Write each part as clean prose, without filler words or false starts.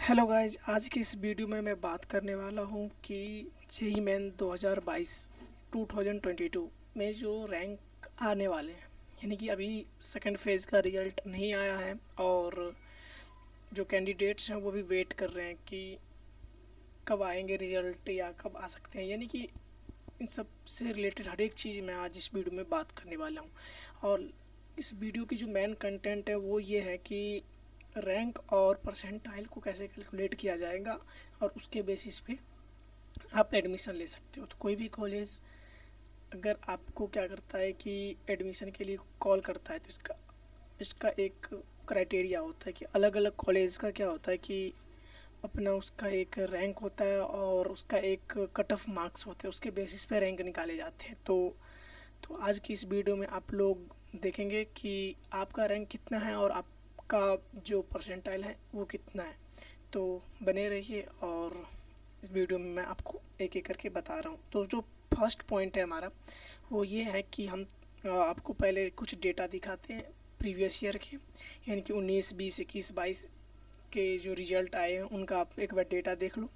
Hello guys, आज की इस वीडियो में मैं बात करने वाला हूँ कि जेईई मेन 2022 में जो रैंक आने वाले हैं, यानी कि अभी सेकंड फेज़ का रिजल्ट नहीं आया है और जो कैंडिडेट्स हैं वो भी वेट कर रहे हैं कि कब आएंगे रिजल्ट या कब आ सकते हैं। यानी कि इन सब से रिलेटेड हर एक चीज़ मैं आज इस वीडियो में बात करने वाला हूँ। और इस वीडियो की जो मेन कंटेंट है वो ये है कि रैंक और परसेंटाइल को कैसे कैलकुलेट किया जाएगा और उसके बेसिस पे आप एडमिशन ले सकते हो। तो कोई भी कॉलेज अगर आपको क्या करता है कि एडमिशन के लिए कॉल करता है तो इसका इसका एक क्राइटेरिया होता है कि अलग अलग कॉलेज का क्या होता है कि अपना उसका एक रैंक होता है और उसका एक कट ऑफ मार्क्स होते हैं, उसके बेसिस पे रैंक निकाले जाते हैं। तो आज की इस वीडियो में आप लोग देखेंगे कि आपका रैंक कितना है और आपका जो परसेंटाइल है वो कितना है। तो बने रहिए और इस वीडियो में मैं आपको एक एक करके बता रहा हूँ। तो जो फर्स्ट पॉइंट है हमारा वो ये है कि हम आपको पहले कुछ डेटा दिखाते हैं प्रीवियस ईयर के, यानी कि 19, 20, 21, 22 के जो रिज़ल्ट आए हैं उनका आप एक बार डेटा देख लो।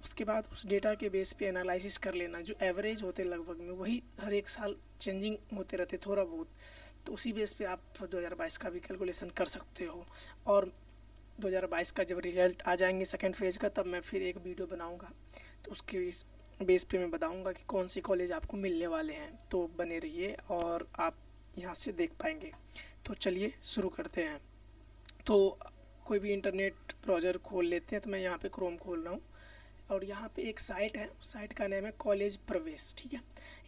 उसके बाद उस डेटा के बेस पे एनालिसिस कर लेना। जो एवरेज होते लगभग में वही हर एक साल चेंजिंग होते रहते थोड़ा बहुत, तो उसी बेस पे आप 2022 का भी कैलकुलेशन कर सकते हो। और 2022 का जब रिजल्ट आ जाएंगे सेकेंड फेज़ का, तब मैं फिर एक वीडियो बनाऊंगा तो उसके इस बेस पे मैं बताऊंगा कि कौन सी कॉलेज आपको मिलने वाले हैं। तो बने रहिए और आप यहाँ से देख पाएंगे। तो चलिए शुरू करते हैं। तो कोई भी इंटरनेट ब्राउज़र खोल लेते हैं। तो मैं यहाँ पे क्रोम खोल रहा हूँ और यहाँ पे एक साइट है, उस साइट का नाम है कॉलेज प्रवेश। ठीक है,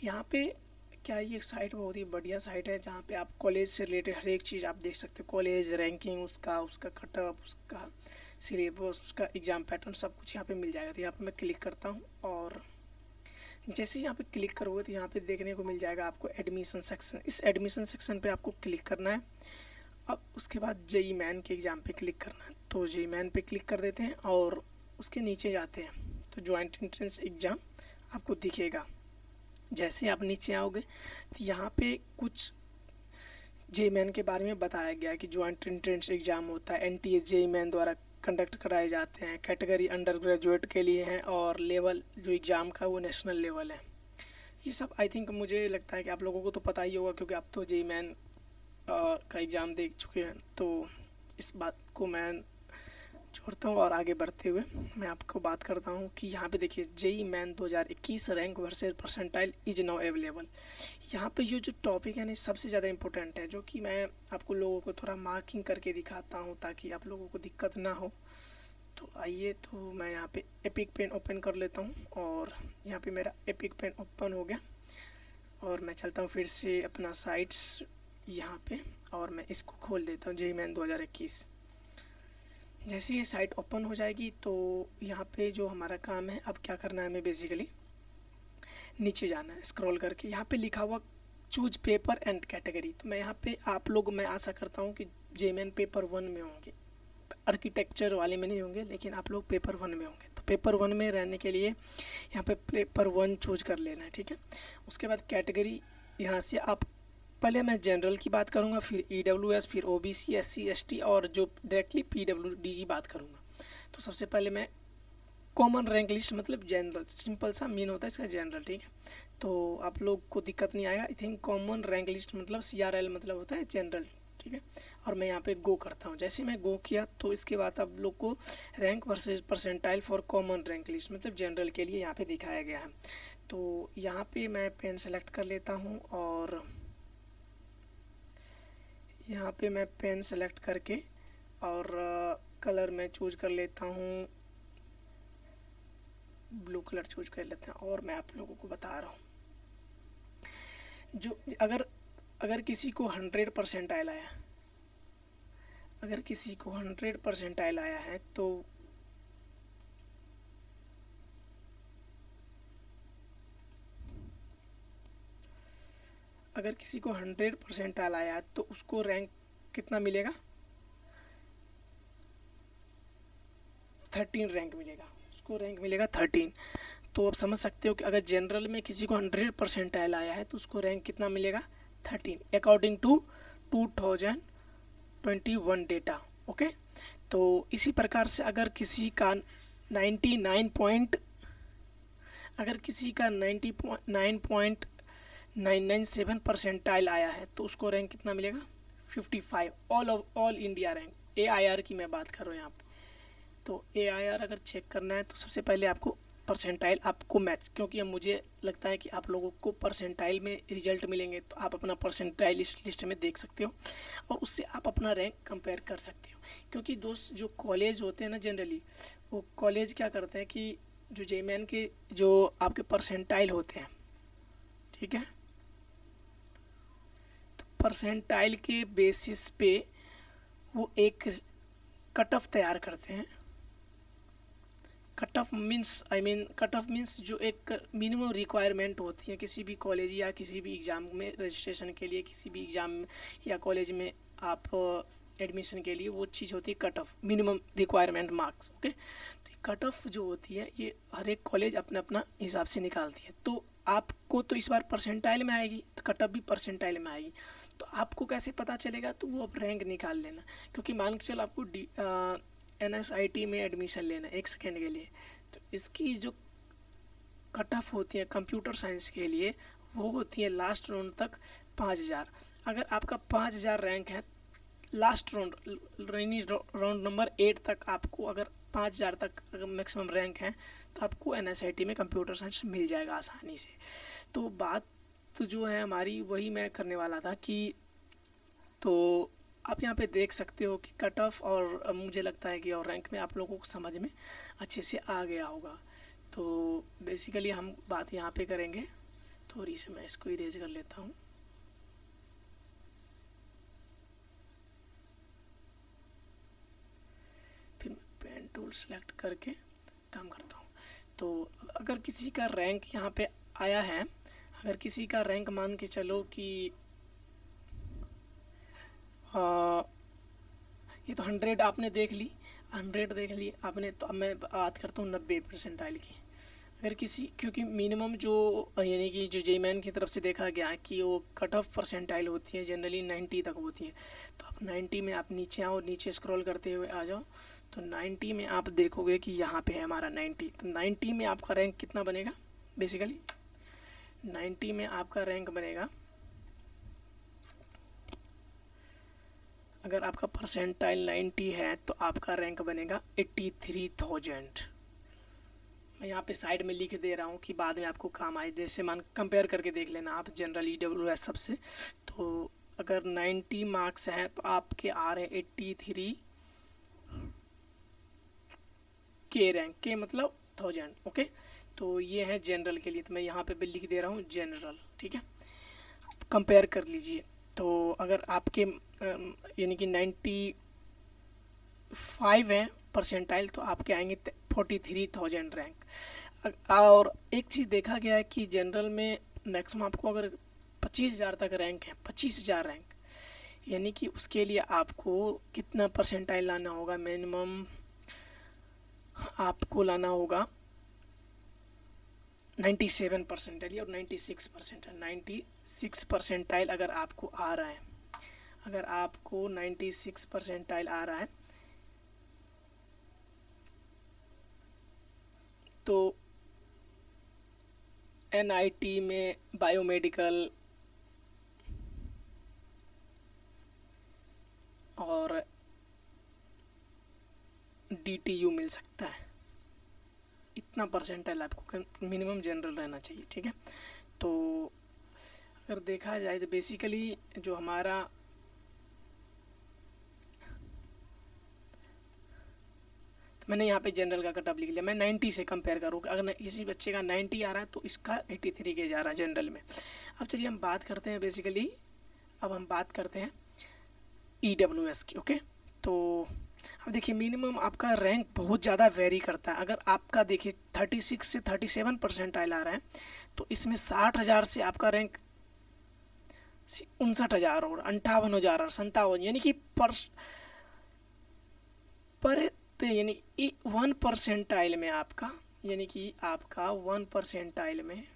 यहाँ पे क्या ये साइट बहुत ही बढ़िया साइट है जहाँ पे आप कॉलेज से रिलेटेड हर एक चीज़ आप देख सकते हो। कॉलेज रैंकिंग, उसका उसका कटअप, उसका सिलेबस, उसका एग्ज़ाम पैटर्न, सब कुछ यहाँ पे मिल जाएगा। तो यहाँ पे मैं क्लिक करता हूँ और जैसे ही यहाँ पे क्लिक करोगे तो यहाँ पे देखने को मिल जाएगा आपको एडमिशन सेक्शन। इस एडमिशन सेक्शन पे आपको क्लिक करना है। अब उसके बाद जेईई मेन के एग्ज़ाम पे क्लिक करना है। तो जेईई मेन पे क्लिक कर देते हैं और उसके नीचे जाते हैं तो जॉइंट एंट्रेंस एग्ज़ाम आपको दिखेगा। जैसे आप नीचे आओगे तो यहाँ पे कुछ जेईई मेन के बारे में बताया गया है कि जॉइंट एंट्रेंस एग्ज़ाम होता है, एनटीए जेईई मेन द्वारा कंडक्ट कराए जाते हैं। कैटेगरी अंडर ग्रेजुएट के लिए है और लेवल जो एग्ज़ाम का वो नेशनल लेवल है। ये सब आई थिंक मुझे लगता है कि आप लोगों को तो पता ही होगा क्योंकि आप तो जेईई मेन का एग्ज़ाम देख चुके हैं। तो इस बात को मैं छोड़ता हूँ और आगे बढ़ते हुए मैं आपको बात करता हूँ कि यहाँ पे देखिए JEE main 2021 rank versus percentile is now available. यहाँ पे ये जो टॉपिक है ना सबसे ज़्यादा इम्पोर्टेंट है, जो कि मैं आपको लोगों को थोड़ा मार्किंग करके दिखाता हूँ ताकि आप लोगों को दिक्कत ना हो। तो आइए, तो मैं यहाँ पे एपिक पेन ओपन कर लेता हूँ और यहाँ पे मेरा एपिक पेन ओपन हो गया और मैं चलता हूँ फिर से अपना साइट्स यहाँ पे और मैं इसको खोल देता हूँ जेईई मेन 2021। जैसे ये साइट ओपन हो जाएगी तो यहाँ पे जो हमारा काम है, अब क्या करना है, हमें बेसिकली नीचे जाना है स्क्रॉल करके। यहाँ पे लिखा हुआ चूज पेपर एंड कैटेगरी। तो मैं यहाँ पे आप लोग, मैं आशा करता हूँ कि जेईई मेन पेपर 1 में होंगे, आर्किटेक्चर वाले में नहीं होंगे, लेकिन आप लोग पेपर 1 में होंगे। तो पेपर 1 में रहने के लिए यहाँ पे पेपर 1 चूज कर लेना है। ठीक है, उसके बाद कैटेगरी यहाँ से आप, पहले मैं जनरल की बात करूँगा, फिर ईडब्ल्यूएस, फिर ओबीसी, एससी, एसटी और जो डायरेक्टली पीडब्ल्यूडी की बात करूँगा। तो सबसे पहले मैं कॉमन रैंक लिस्ट मतलब जनरल, सिंपल सा मीन होता है इसका जनरल। ठीक है, तो आप लोग को दिक्कत नहीं आएगा। I think common rank list मतलब सीआरएल मतलब होता है जनरल। ठीक है, और मैं यहाँ पे गो करता हूँ। जैसे मैं गो किया तो इसके बाद आप लोग को rank versus percentile for common rank list मतलब जनरल के लिए यहाँ पे दिखाया गया है। तो यहाँ पे मैं पेन सेलेक्ट कर लेता हूँ और यहाँ पे मैं पेन सेलेक्ट करके और कलर में चूज कर लेता हूँ, ब्लू कलर चूज कर लेते हैं। और मैं आप लोगों को बता रहा हूँ जो अगर अगर किसी को 100% आया, अगर किसी को 100% आया है तो अगर किसी को 100% आया है तो उसको रैंक कितना मिलेगा, 13 रैंक मिलेगा, उसको रैंक मिलेगा 13। तो आप समझ सकते हो कि अगर जनरल में किसी को 100% आया है तो उसको रैंक कितना मिलेगा, 13 अकॉर्डिंग टू 2021 डेटा। ओके, तो इसी प्रकार से अगर किसी का 99 पॉइंट अगर किसी का 99.997 परसेंटाइल आया है तो उसको रैंक कितना मिलेगा? 55। ऑल इंडिया रैंक, AIR की मैं बात कर रहा हूँ यहाँ पे। तो AIR अगर चेक करना है तो सबसे पहले आपको परसेंटाइल आपको मैच, क्योंकि अब मुझे लगता है कि आप लोगों को परसेंटाइल में रिजल्ट मिलेंगे, तो आप अपना परसेंटाइल इस लिस्ट में देख सकते हो और उससे आप अपना रैंक कंपेयर कर सकते हो। क्योंकि दोस्त जो कॉलेज होते हैं ना, जनरली वो कॉलेज क्या करते हैं कि जो जेईमेन के जो आपके परसेंटाइल होते हैं, ठीक है, तो परसेंटाइल के बेसिस पे वो एक कट ऑफ तैयार करते हैं। कट ऑफ मीन्स जो एक मिनिमम रिक्वायरमेंट होती है किसी भी कॉलेज या किसी भी एग्ज़ाम में रजिस्ट्रेशन के लिए, किसी भी एग्ज़ाम या कॉलेज में आप एडमिशन के लिए, वो चीज़ होती है cut off, minimum requirement marks. Okay, तो कट ऑफ जो होती है ये हर एक कॉलेज अपना अपना हिसाब से निकालती है। तो आपको तो इस बार परसेंटाइल में आएगी, तो कट ऑफ भी परसेंटाइल में आएगी। तो आपको कैसे पता चलेगा? तो वो अब रैंक निकाल लेना, क्योंकि मान के चलो आपको NSIT में एडमिशन लेना है 1 सेकेंड के लिए, तो इसकी जो कट ऑफ होती है कंप्यूटर साइंस के लिए वो होती है लास्ट राउंड तक 5000। अगर आपका 5000 रैंक है लास्ट राउंड, राउंड नंबर 8 तक आपको अगर 5000 तक अगर मैक्सिमम रैंक है तो आपको NSIT में कंप्यूटर साइंस मिल जाएगा आसानी से। तो बात तो जो है हमारी वही मैं करने वाला था कि, तो आप यहाँ पे देख सकते हो कि कट ऑफ, और मुझे लगता है कि और रैंक में आप लोगों को समझ में अच्छे से आ गया होगा। तो बेसिकली हम बात यहाँ पे करेंगे, थोड़ी सी मैं इसको इरेज कर लेता हूँ। फिर मैं पेन टूल सेलेक्ट करके काम करता हूँ। तो अगर किसी का रैंक यहाँ पे आया है, अगर किसी का रैंक मान के चलो कि ये तो 100 आपने देख ली, 100 देख ली आपने, तो अब मैं बात करता हूँ 90 परसेंटाइल की। अगर किसी, क्योंकि मिनिमम जो यानी कि जो जेईमेन की तरफ से देखा गया है कि वो कट ऑफ परसेंटाइल होती है जनरली 90 तक होती है। तो अब 90 में आप नीचे आओ, नीचे स्क्रॉल करते हुए आ जाओ, तो 90 में आप देखोगे कि यहाँ पे है हमारा 90। तो 90 में आपका रैंक कितना बनेगा? बेसिकली 90 में आपका रैंक बनेगा, अगर आपका परसेंटाइल 90 है तो आपका रैंक बनेगा 83,000। मैं यहाँ पे साइड में लिख दे रहा हूँ कि बाद में आपको काम आए, जैसे मान कंपेयर करके देख लेना आप जनरल EWS सबसे। तो अगर 90 मार्क्स हैं तो आपके आ रहे 83 के रैंक के, मतलब 1000। ओके, तो ये है जनरल के लिए, तो मैं यहाँ पे भी लिख दे रहा हूँ जनरल, ठीक है। कंपेयर कर लीजिए, तो अगर आपके यानी कि 95 हैं परसेंटाइल तो आपके आएंगे 43,000 रैंक। और एक चीज़ देखा गया है कि जनरल में मैक्सिमम आपको अगर 25,000 तक रैंक है, 25,000 रैंक, यानी कि उसके लिए आपको कितना परसेंटाइल लाना होगा? मिनिमम आपको लाना होगा 97 परसेंटाइल और 96 परसेंटाइल। 96 परसेंटाइल अगर आपको आ रहा है, अगर आपको 96 परसेंटाइल आ रहा है तो NIT में बायोमेडिकल और DTU मिल सकता है। इतना परसेंटाइल आपको मिनिमम जनरल रहना चाहिए, ठीक है। तो अगर देखा जाए तो बेसिकली जो हमारा मैंने यहाँ पे जनरल का कट ऑफ लिख लिया, मैं 90 से कंपेयर करूँगा। अगर किसी बच्चे का 90 आ रहा है तो इसका 83 के जा रहा है जनरल में। अब चलिए हम बात करते हैं बेसिकली, अब हम बात करते हैं EWS की। ओके, तो अब देखिए मिनिमम आपका रैंक बहुत ज़्यादा वेरी करता है। अगर आपका देखिए 36 से 37 परसेंटाइल आ रहा है तो इसमें 60,000 से आपका रैंक 59,000 और 58,000 और 57, यानी कि पर यानी कि 1 परसेंटाइल में आपका, यानी कि आपका 1 परसेंटाइल में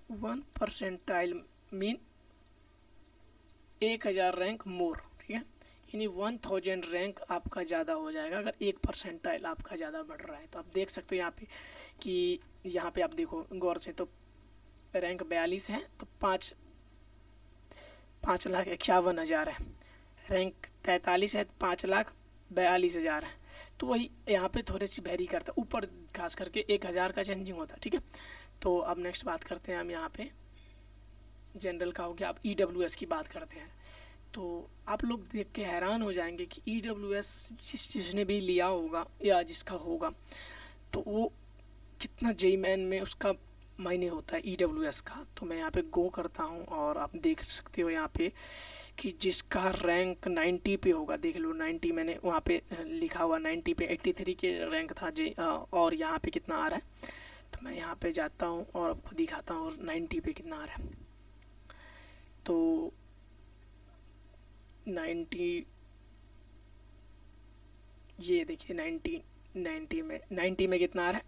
1 परसेंटाइल मीन 1000 रैंक मोर, ठीक है, यानी 1000 रैंक आपका ज़्यादा हो जाएगा अगर 1 परसेंटाइल आपका ज़्यादा बढ़ रहा है। तो आप देख सकते हो यहाँ पे कि यहाँ पे आप देखो गौर से, तो रैंक 42 है तो 5,51,000 है। रैंक 43 है तो 5,42,000 है। तो वही यहाँ पे थोड़ी सी वेरी करता है, ऊपर खास करके 1000 का चेंजिंग होता है, ठीक है। तो अब नेक्स्ट बात करते हैं हम यहाँ पे जनरल का हो गया। अब EWS की बात करते हैं। तो आप लोग देख के हैरान हो जाएंगे कि EWS जिसने भी लिया होगा या जिसका होगा तो वो कितना जेई मैन में उसका मायने होता है EWS का। तो मैं यहाँ पे गो करता हूँ और आप देख सकते हो यहाँ पे कि जिसका रैंक 90 पे होगा, देख लो 90 मैंने वहाँ पे लिखा हुआ 90 पे 83 के रैंक था जे, और यहाँ पे कितना आ रहा है। तो मैं यहाँ पे जाता हूँ और आपको दिखाता हूँ और 90 पे कितना आ रहा है। तो 90, ये देखिए 90 में कितना आ रहा है,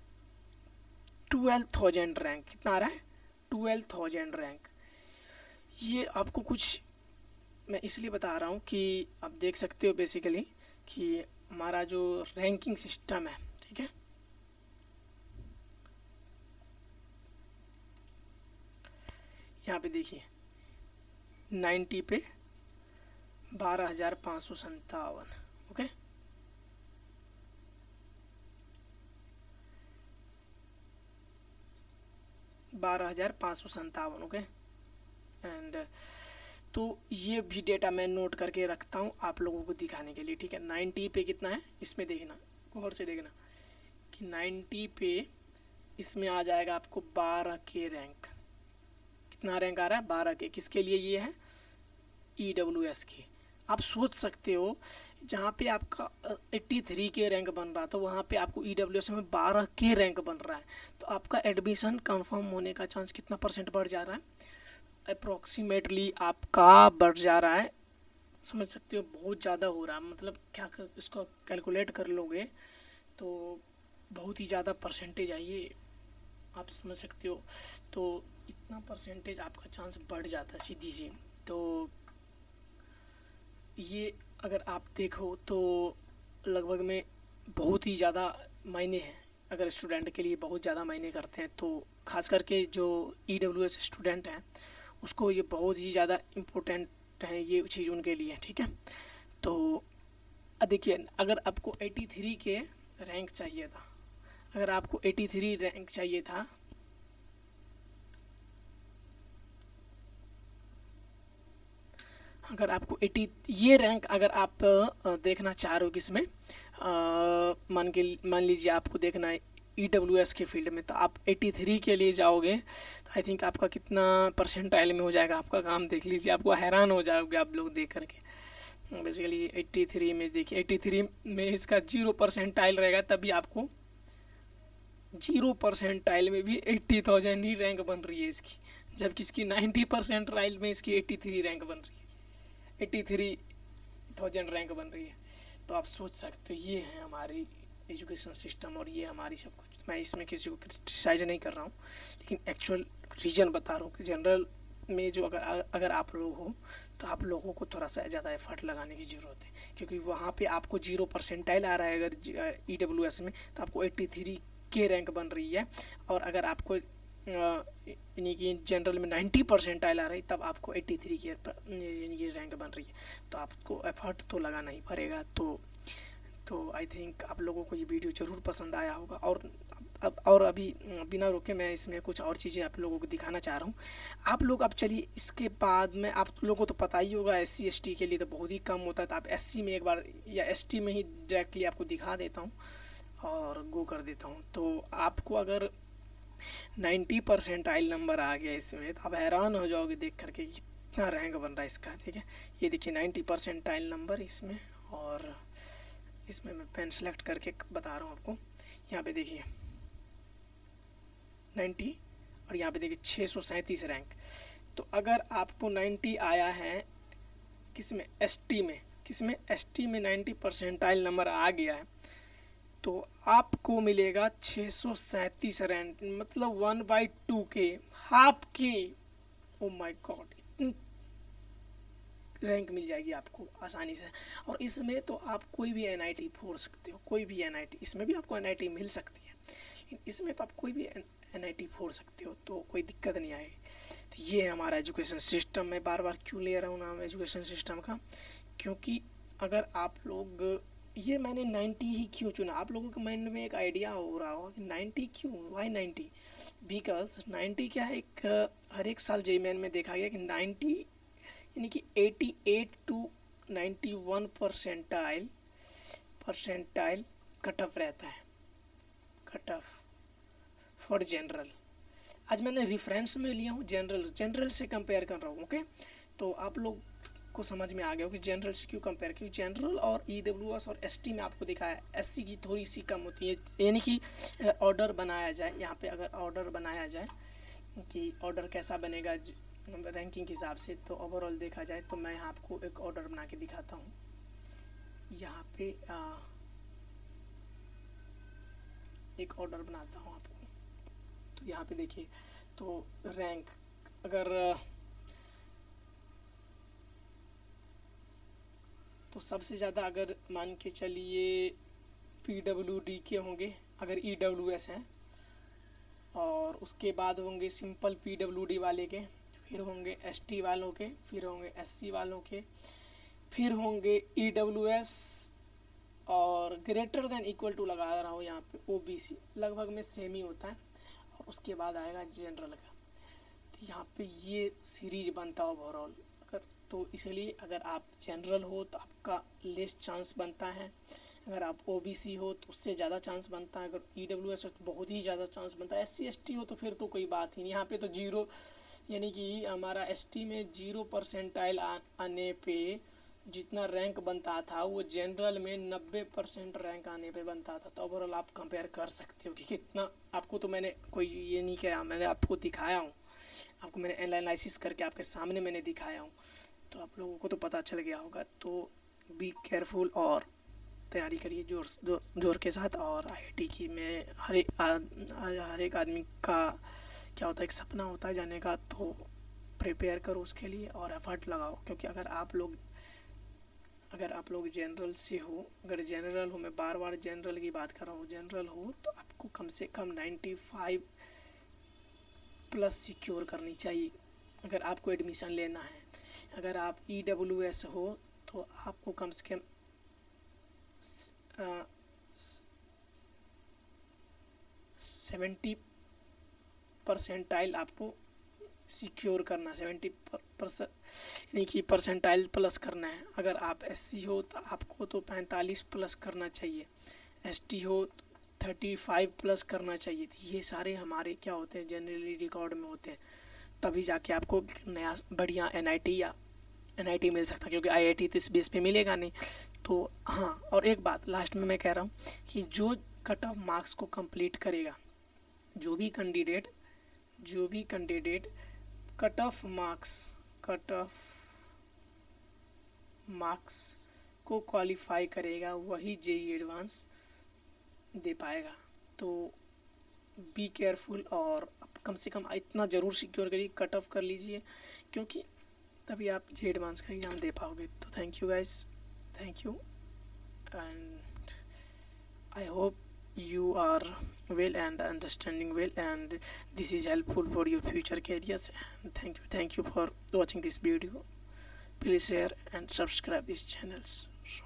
12,000 रैंक। कितना आ रहा है, 12,000 रैंक। ये आपको कुछ मैं इसलिए बता रहा हूँ कि आप देख सकते हो बेसिकली कि हमारा जो रैंकिंग सिस्टम है, ठीक है, यहाँ पे देखिए 90 पे 12,557, ओके, ओके। एंड तो ये भी डेटा मैं नोट करके रखता हूँ आप लोगों को दिखाने के लिए, ठीक है। 90 पे कितना है इसमें देखना, गौर से देखना कि 90 पे इसमें आ जाएगा आपको 12 के रैंक। कितना रैंक आ रहा है, 12 के। किसके लिए ये है, EWS के। आप सोच सकते हो जहाँ पे आपका 83 के रैंक बन रहा था वहाँ पे आपको EWS में 12 के रैंक बन रहा है। तो आपका एडमिशन कंफर्म होने का चांस कितना परसेंट बढ़ जा रहा है, अप्रोक्सीमेटली आपका बढ़ जा रहा है, समझ सकते हो, बहुत ज़्यादा हो रहा है। मतलब क्या इसको कैलकुलेट कर लोगे तो बहुत ही ज़्यादा परसेंटेज है ये, आप समझ सकते हो। तो इतना परसेंटेज आपका चांस बढ़ जाता है सीधी सी। तो ये अगर आप देखो तो लगभग में बहुत ही ज़्यादा मायने हैं, अगर स्टूडेंट के लिए बहुत ज़्यादा मायने करते हैं। तो खास करके जो EWS स्टूडेंट हैं उसको ये बहुत ही ज़्यादा इम्पोर्टेंट है ये चीज़ उनके लिए, ठीक है। तो देखिए अगर आपको 83 के रैंक चाहिए था, अगर आपको 83 रैंक चाहिए था, अगर आपको 80 ये रैंक अगर आप देखना चाह रहे हो किसमें, मान लीजिए आपको देखना है EWS के फील्ड में, तो आप 83 के लिए जाओगे तो आई थिंक आपका कितना परसेंटाइल में हो जाएगा आपका काम देख लीजिए, आपको हैरान हो जाओगे आप लोग देख करके। बेसिकली 83 में देखिए 83 में इसका 0 परसेंटाइल रहेगा तभी आपको 0 परसेंटाइल में भी 80,000 ही रैंक बन रही है इसकी, जबकि इसकी 90 परसेंटाइल में इसकी 83 रैंक बन रही है, 83,000 रैंक बन रही है। तो आप सोच सकते हो ये है हमारी एजुकेशन सिस्टम और ये हमारी सब कुछ। मैं इसमें किसी को क्रिटिसाइज नहीं कर रहा हूँ, लेकिन एक्चुअल रीजन बता रहा हूँ कि जनरल में जो अगर आप लोग हो तो आप लोगों को थोड़ा सा ज़्यादा एफर्ट लगाने की ज़रूरत है, क्योंकि वहाँ पे आपको 0 परसेंटाइल आ रहा है अगर EWS में, तो आपको 83 के रैंक बन रही है। और अगर आपको यानी कि जनरल में 90 परसेंटाइल आ रही तब आपको 83 की यानी कि रैंक बन रही है। तो आपको एफर्ट तो लगाना ही पड़ेगा। तो आई थिंक आप लोगों को ये वीडियो ज़रूर पसंद आया होगा। और अभी बिना रोके मैं इसमें कुछ और चीज़ें आप लोगों को दिखाना चाह रहा हूँ। आप लोग अब चलिए इसके बाद में आप लोगों को तो पता ही होगा SC ST के लिए तो बहुत ही कम होता है, तो आप SC में एक बार या ST में ही डायरेक्टली आपको दिखा देता हूँ और गो कर देता हूँ। तो आपको अगर 90 परसेंटाइल नंबर आ गया इसमें तो आप हैरान हो जाओगे देख करके कितना रैंक बन रहा है इसका, ठीक है। ये देखिए 90 परसेंटाइल नंबर इसमें, और इसमें मैं पेन सेलेक्ट करके बता रहा हूँ आपको। यहाँ पे देखिए 90 और यहाँ पे देखिए 637 रैंक। तो अगर आपको 90 आया है किसमें, ST में 90 परसेंटाइल नंबर आ गया है तो आपको मिलेगा 637 रैंक, मतलब 1/2 के, हाफ के। ओ माय गॉड, इतनी रैंक मिल जाएगी आपको आसानी से। और इसमें तो आप कोई भी एनआईटी फोड़ सकते हो, कोई भी एनआईटी, इसमें भी आपको एनआईटी मिल सकती है, लेकिन इसमें तो आप कोई भी एनआईटी फोड़ सकते हो, तो कोई दिक्कत नहीं आएगी। तो ये है हमारा एजुकेशन सिस्टम। मैं बार बार क्यों ले रहा हूँ नाम एजुकेशन सिस्टम का, क्योंकि अगर आप लोग, ये मैंने 90 ही क्यों चुना, आप लोगों के माइंड में एक आइडिया हो रहा होगा कि 90 क्यों, वाई 90, बिकॉज 90 क्या है, एक हर एक साल जेईई मेन में देखा गया कि 90 यानी कि 88 टू 91 परसेंटाइल कट ऑफ रहता है, कट ऑफ फॉर जनरल। आज मैंने रेफरेंस में लिया हूँ जनरल से कंपेयर कर रहा हूँ, ओके। तो आप लोग को समझ में आ गया कि जनरल से क्यों कंपेयर, क्योंकि जनरल और ईडब्ल्यूएस और एसटी में आपको दिखा है एससी की थोड़ी सी कम होती है। यानी कि ऑर्डर बनाया जाए यहाँ पे, अगर ऑर्डर बनाया जाए कि ऑर्डर कैसा बनेगा रैंकिंग के हिसाब से, तो ओवरऑल देखा जाए तो मैं यहाँ आपको एक ऑर्डर बना के दिखाता हूँ। यहाँ पे एक ऑर्डर बनाता हूँ आपको, तो यहाँ पे देखिए, तो रैंक अगर तो सबसे ज़्यादा अगर मान के चलिए पीडब्ल्यूडी के होंगे अगर ईडब्ल्यूएस हैं, और उसके बाद होंगे सिंपल पीडब्ल्यूडी वाले के, फिर होंगे एसटी वालों के, फिर होंगे एससी वालों के, फिर होंगे ईडब्ल्यूएस और ग्रेटर देन इक्वल टू लगा रहा हूँ यहाँ पे ओबीसी, लगभग में सेम ही होता है, और उसके बाद आएगा जनरल का। तो यहाँ पे ये सीरीज बनता है ओवरऑल। अगर तो इसलिए अगर आप जनरल हो तो आपका लेस चांस बनता है, अगर आप ओबीसी हो तो उससे ज़्यादा चांस बनता है, अगर ईडब्ल्यूएस हो तो बहुत ही ज़्यादा चांस बनता है, एससी एसटी हो तो फिर तो कोई बात ही नहीं। यहाँ पे तो जीरो, यानी कि हमारा एसटी में 0 परसेंटाइल आने पे जितना रैंक बनता था वो जनरल में 90% रैंक आने पे बनता था। तो ओवरऑल आप कंपेयर कर सकते हो कि कितना, आपको तो मैंने कोई ये नहीं किया, मैंने आपको दिखाया हूँ, आपको मैंने एनालिसिस करके आपके सामने मैंने दिखाया हूँ, तो आप लोगों को तो पता चल गया होगा। तो बी केयरफुल और तैयारी करिए जोर के साथ। और आईआईटी की मैं हर एक आदमी का क्या होता है, एक सपना होता है जाने का, तो प्रिपेयर करो उसके लिए और एफर्ट लगाओ। क्योंकि अगर आप लोग जनरल से हो, अगर जनरल हो, मैं बार बार जनरल की बात कर रहा हूँ, जनरल हो तो आपको कम से कम 95 प्लस सिक्योर करनी चाहिए अगर आपको एडमिशन लेना है। अगर आप ईडब्ल्यूएस हो तो आपको कम से कम 70 परसेंटाइल आपको सिक्योर करना, 70% यानी कि परसेंटाइल प्लस करना है। अगर आप एससी हो तो आपको तो 45 प्लस करना चाहिए, एसटी हो 35 प्लस करना चाहिए। तो ये सारे हमारे क्या होते हैं, जनरली रिकॉर्ड में होते हैं, तभी जाके आपको नया बढ़िया एनआईटी मिल सकता है, क्योंकि आईआईटी तो इस बेस पे मिलेगा नहीं। तो हाँ, और एक बात लास्ट में मैं कह रहा हूँ कि जो कट ऑफ मार्क्स को कंप्लीट करेगा, जो भी कैंडिडेट कट ऑफ मार्क्स को क्वालिफाई करेगा वही जेईई एडवांस दे पाएगा। तो बी केयरफुल, और कम से कम इतना ज़रूर सिक्योर करिए, कट ऑफ कर लीजिए, क्योंकि तभी आप जेईई एडवांस का एग्ज़ाम दे पाओगे। तो thank you guys, thank you, and I hope you are well and understanding well, and this is helpful for your future careers. And thank you for watching this video. Please share and subscribe these channels. So